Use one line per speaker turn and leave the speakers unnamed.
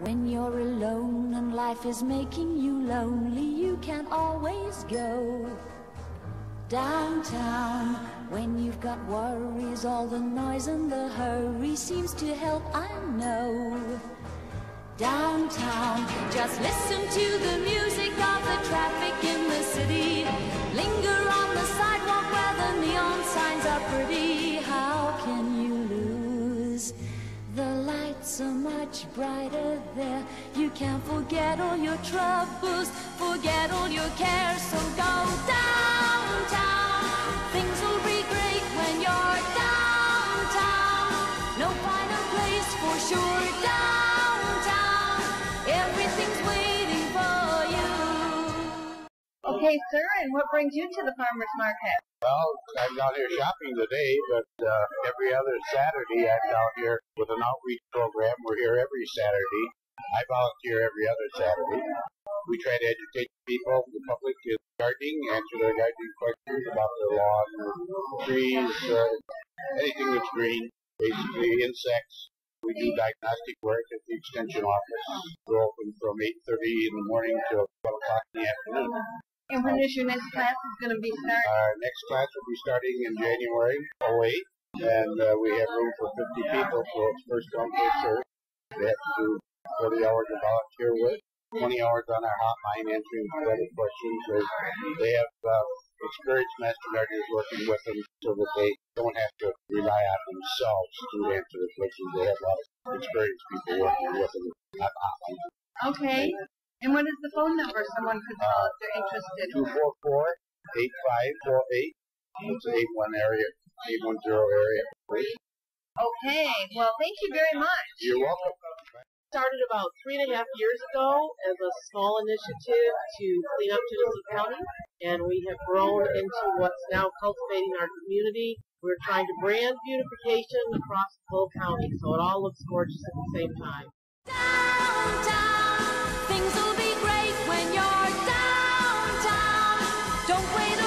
When you're alone and life is making you lonely, you can always go downtown. When you've got worries, all the noise and the hurry seems to help, I know. Downtown, just listen to the music of the traffic in the city. Linger on the sidewalk where the neon signs are pretty. How can you lose? The lights are much brighter there. You can forget all your troubles, forget all your cares. So go downtown. Things will be great when you're downtown. No finer place for sure. Downtown, everything's waiting for you.
Okay, sir, and what brings you to the farmer's market?
Well, I'm down here shopping today, but every other Saturday I'm down here with an outreach program. We're here every Saturday. I volunteer every other Saturday. We try to educate people, the public, in gardening, answer their gardening questions about their lawn, trees, anything that's green, basically insects. We do diagnostic work at the Extension office. We're open from 8:30 in the morning till 12 o'clock in the afternoon.
And when is your next class going to be starting?
Our next class will be starting in January 08, and we have room for 50 people, so it's first come, first served. They have to do 40 hours of volunteer work, 20 hours on our hotline answering credit questions. They have experienced master gardeners working with them so that they don't have to rely on themselves to answer the questions. They have a lot of experienced people working with them on the hotline.
Okay. And what is the phone number someone could call if they're interested?
244-8548. It's an 810 area.
Okay. Well, thank you very much.
You're welcome.
Started about 3.5 years ago as a small initiative to clean up Genesee County, and we have grown into what's now cultivating our community. We're trying to brand beautification across the whole county, so it all looks gorgeous at the same time.
Downtown, things will be great when you're downtown. Don't wait